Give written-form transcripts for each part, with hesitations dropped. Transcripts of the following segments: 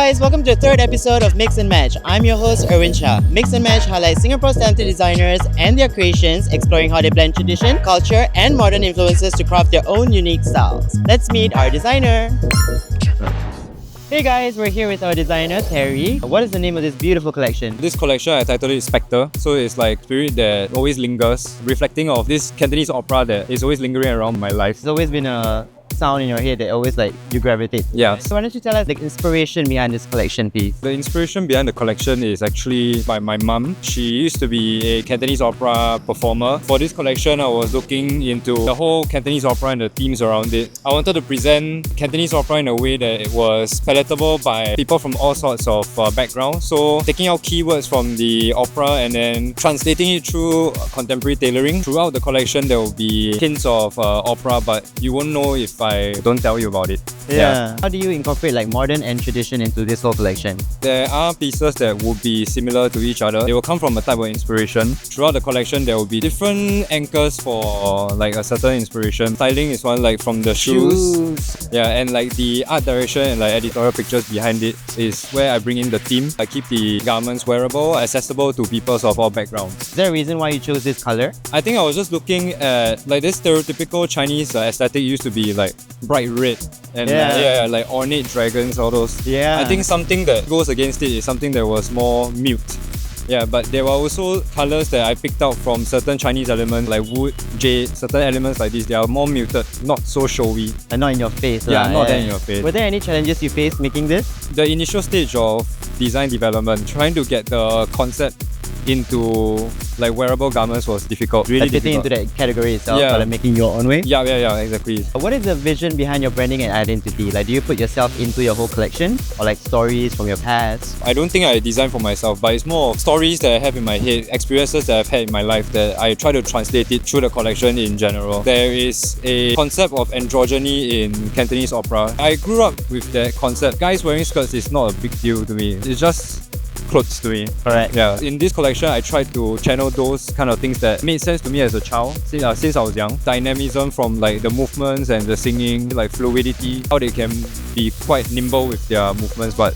guys, welcome to the third episode of Mix and Match. I'm your host Erwinshah. Mix and Match highlights Singapore's talented designers and their creations, exploring how they blend tradition, culture, and modern influences to craft their own unique styles. Let's meet our designer. Hey guys, we're here with our designer Terry. What is the name of this beautiful collection? This collection, I titled it Spectre. So it's like spirit that always lingers, reflecting of this Cantonese opera that is always lingering around my life. There's always been a sound in your head that always you gravitate. Yeah. So why don't you tell us the inspiration behind this collection piece? The inspiration behind the collection is actually by my mum. She used to be a Cantonese opera performer. For this collection, I was looking into the whole Cantonese opera and the themes around it. I wanted to present Cantonese opera in a way that it was palatable by people from all sorts of backgrounds. So taking out keywords from the opera and then translating it through contemporary tailoring. Throughout the collection, there will be hints of opera, but you won't know if I don't tell you about it. Yeah. How do you incorporate modern and tradition into this whole collection? There are pieces that would be similar to each other. They will come from a type of inspiration. Throughout the collection, there will be different anchors for a certain inspiration. Styling is one, from the shoes. Yeah, and the art direction and editorial pictures behind it is where I bring in the theme. I keep the garments wearable, accessible to people of all backgrounds. Is there a reason why you chose this color? I think I was just looking at this stereotypical Chinese aesthetic used to be bright red and ornate dragons, all those. Yeah. I think something that goes against it is something that was more mute. Yeah, but there were also colors that I picked out from certain Chinese elements like wood, jade, certain elements like this. They are more muted, not so showy. And not in your face. Yeah, not that in your face. Were there any challenges you faced making this? The initial stage of design development, trying to get the concept into wearable garments was difficult. Really fitting difficult. into that category itself, Yeah. making your own way? Yeah, exactly. What is the vision behind your branding and identity? Do you put yourself into your whole collection? Or stories from your past? I don't think I design for myself, but it's more of stories that I have in my head, experiences that I've had in my life that I try to translate it through the collection in general. There is a concept of androgyny in Cantonese opera. I grew up with that concept. Guys wearing skirts is not a big deal to me. It's just clothes to me. Correct. Yeah. In this collection, I tried to channel those kind of things that made sense to me as a child since I was young. Dynamism from the movements and the singing, fluidity, how they can be quite nimble with their movements, but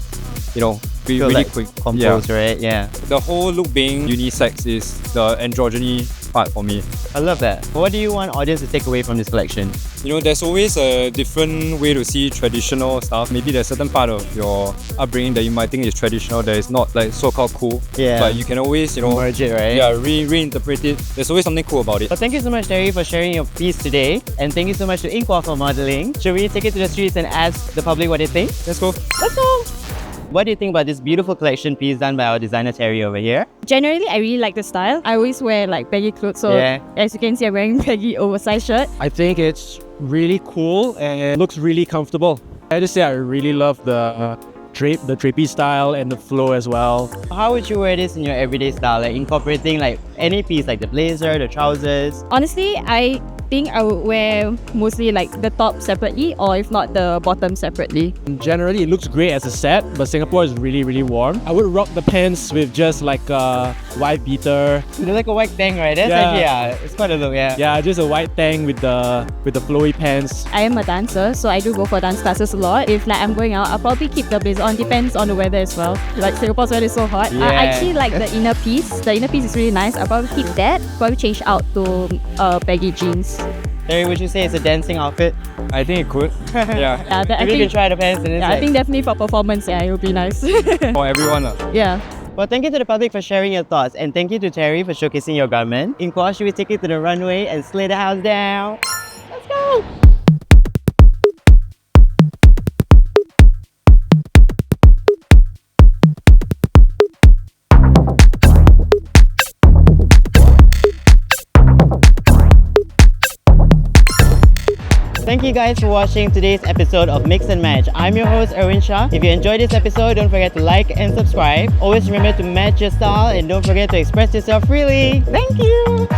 be really quick. Composed, right? Yeah. The whole look being unisex is the androgyny part for me. I love that. What do you want audience to take away from this collection? There's always a different way to see traditional stuff. Maybe there's a certain part of your upbringing that you might think is traditional that is not so-called cool. Yeah. But you can always, merge it, right? Yeah, reinterpret it. There's always something cool about it. Well, thank you so much, Terry, for sharing your piece today. And thank you so much to Inkwa for modeling. Should we take it to the streets and ask the public what they think? Let's go. Let's go! What do you think about this beautiful collection piece done by our designer Terry over here? Generally, I really like the style. I always wear baggy clothes, so as you can see, I'm wearing baggy oversized shirt. I think it's really cool and it looks really comfortable. I just say I really love the drapey style and the flow as well. How would you wear this in your everyday style? Incorporating any piece, the blazer, the trousers? Honestly, I think I would wear mostly the top separately, or if not the bottom separately. Generally, it looks great as a set, but Singapore is really, really warm. I would rock the pants with just a white beater. It's like a white tank, right? That's it's quite a look, yeah. Yeah, just a white tank with the flowy pants. I am a dancer, so I do go for dance classes a lot. If I'm going out, I'll probably keep the blazer on. Depends on the weather as well. Singapore's weather is so hot. Yeah. I actually like the inner piece. The inner piece is really nice. I'll probably keep that. Probably change out to baggy jeans. Terry, would you say it's a dancing outfit? I think it could. Yeah. Maybe you can try the pants and I think definitely for performance, it would be nice. For everyone. Yeah. Well, thank you to the public for sharing your thoughts, and thank you to Terry for showcasing your garment. Inkwa, should we take it to the runway and slay the house down? Let's go! Thank you guys for watching today's episode of Mix and Match. I'm your host Erwinshah. If you enjoyed this episode, don't forget to like and subscribe. Always remember to match your style and don't forget to express yourself freely. Thank you!